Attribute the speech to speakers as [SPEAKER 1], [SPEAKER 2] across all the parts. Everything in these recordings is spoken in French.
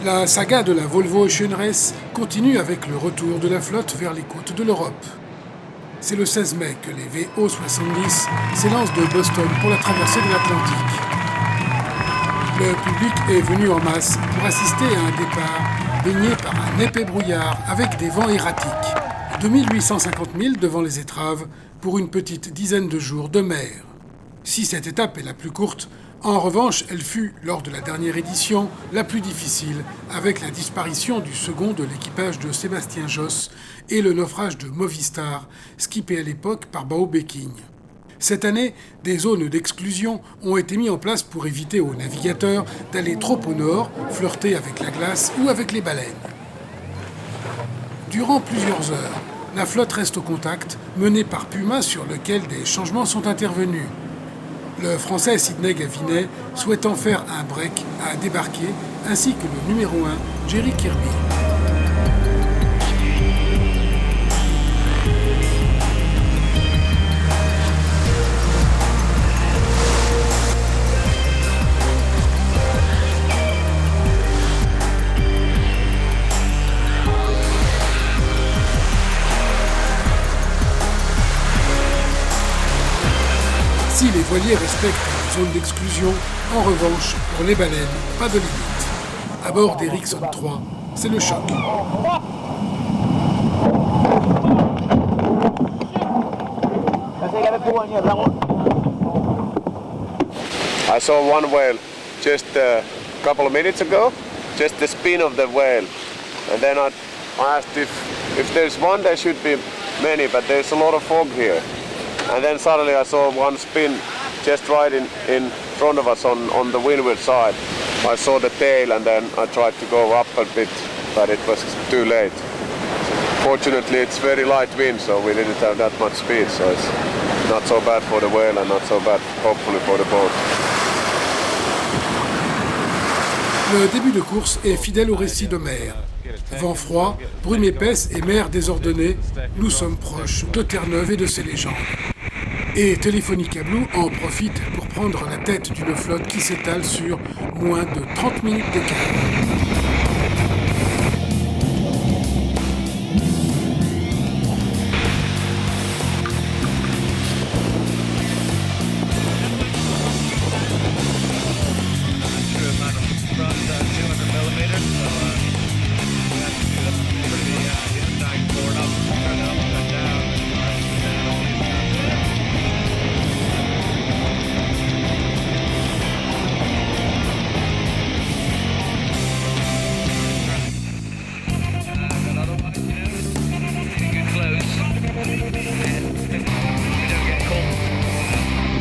[SPEAKER 1] La saga de la Volvo Ocean Race continue avec le retour de la flotte vers les côtes de l'Europe. C'est le 16 mai que les VO70 s'élancent de Boston pour la traversée de l'Atlantique. Le public est venu en masse pour assister à un départ baigné par un épais brouillard avec des vents erratiques. 2850 000 devant les étraves pour une petite dizaine de jours de mer. Si cette étape est la plus courte, en revanche, elle fut, lors de la dernière édition, la plus difficile, avec la disparition du second de l'équipage de Sébastien Josse et le naufrage de Movistar, skippé à l'époque par Bao Beking. Cette année, des zones d'exclusion ont été mises en place pour éviter aux navigateurs d'aller trop au nord, flirter avec la glace ou avec les baleines. Durant plusieurs heures, la flotte reste au contact, menée par Puma sur lequel des changements sont intervenus. Le Français Sidney Gavinet souhaitant faire un break a débarqué, ainsi que le numéro 1, Jerry Kirby. Si les voiliers respectent les zones d'exclusion, en revanche, pour les baleines, pas de limite. À bord d'Ericsson 3, c'est le choc.
[SPEAKER 2] I saw one whale just a couple of minutes ago, just the spin of the whale. And then I asked if there's one, there should be many, but there's a lot of fog here. And then suddenly I saw one spin just right in front of us on the windward side. I saw the tail and then I tried to go up a bit, but it was too late. Fortunately it's very light wind, so we didn't have that much speed, so it's not so bad for the whale and not so bad hopefully for the boat.
[SPEAKER 1] Le début de course est fidèle au récit d'Homère. Vent froid, brume épaisse et mer désordonnée, nous sommes proches de Terre-Neuve et de ses légendes. Et Telefonica Blue en profite pour prendre la tête d'une flotte qui s'étale sur moins de 30 minutes d'écart.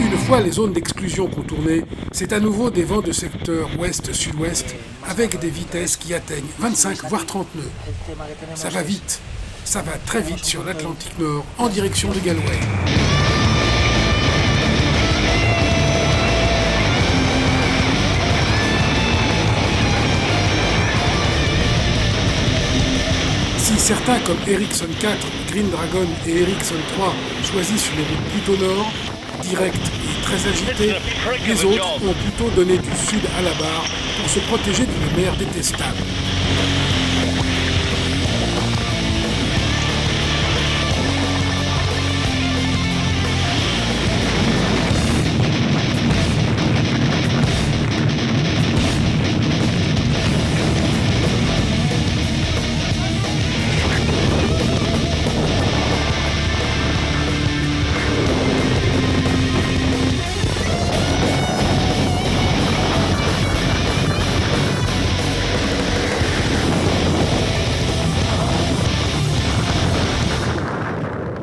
[SPEAKER 1] Une fois les zones d'exclusion contournées, c'est à nouveau des vents de secteur ouest-sud-ouest avec des vitesses qui atteignent 25 voire 30 nœuds. Ça va vite, ça va très vite sur l'Atlantique Nord en direction de Galway. Si certains comme Ericsson 4, Green Dragon et Ericsson 3 choisissent une route plutôt nord, directe et très agitée, les autres ont plutôt donné du sud à la barre pour se protéger d'une mer détestable.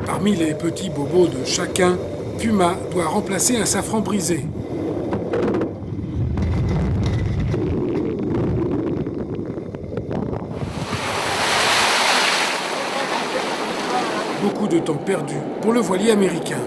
[SPEAKER 1] Parmi les petits bobos de chacun, Puma doit remplacer un safran brisé. Beaucoup de temps perdu pour le voilier américain.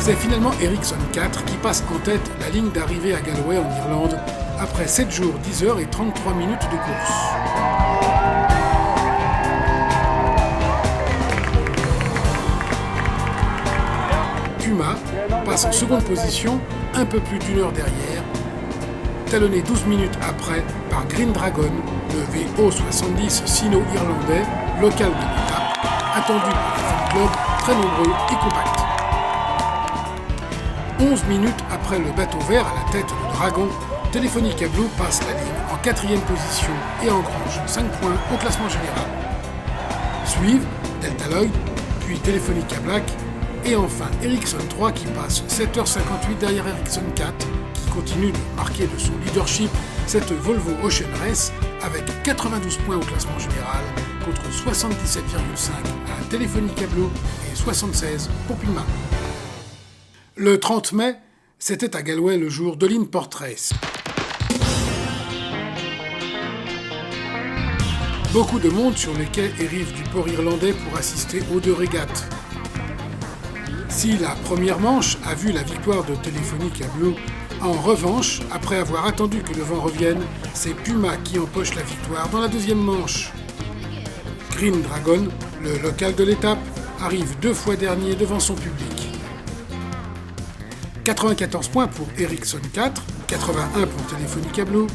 [SPEAKER 1] C'est finalement Ericsson 4 qui passe en tête la ligne d'arrivée à Galway en Irlande après 7 jours, 10 heures et 33 minutes de course. Puma passe en seconde position, un peu plus d'une heure derrière, talonné 12 minutes après par Green Dragon, le VO70 sino-irlandais, local de l'étape, attendu par les fan clubs très nombreux et compacts. 11 minutes après le bateau vert à la tête de Dragon, Telefonica Blue passe la ligne en 4e position et engrange 5 points au classement général. Suivent Delta Lloyd, puis Telefonica Black, et enfin Ericsson 3 qui passe 7h58 derrière Ericsson 4, qui continue de marquer de son leadership cette Volvo Ocean Race avec 92 points au classement général contre 77,5 à Telefonica Blue et 76 pour Puma. Le 30 mai, c'était à Galway le jour de l'Inport Race. Beaucoup de monde sur les quais et rives du port irlandais pour assister aux 2 régates. Si la première manche a vu la victoire de Telefonica Blue, en revanche, après avoir attendu que le vent revienne, c'est Puma qui empoche la victoire dans la 2e manche. Green Dragon, le local de l'étape, arrive 2 fois dernier devant son public. 94 points pour Ericsson 4, 81 pour Telefonica Blue,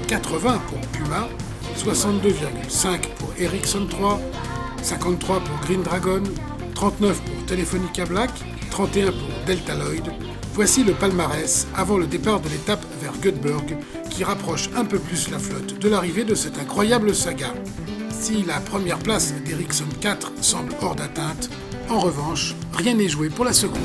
[SPEAKER 1] 80 pour Puma, 62,5 pour Ericsson 3, 53 pour Green Dragon, 39 pour Telefonica Black, 31 pour Delta Lloyd. Voici le palmarès avant le départ de l'étape vers Göteborg qui rapproche un peu plus la flotte de l'arrivée de cette incroyable saga. Si la première place d'Ericsson 4 semble hors d'atteinte, en revanche, rien n'est joué pour la seconde.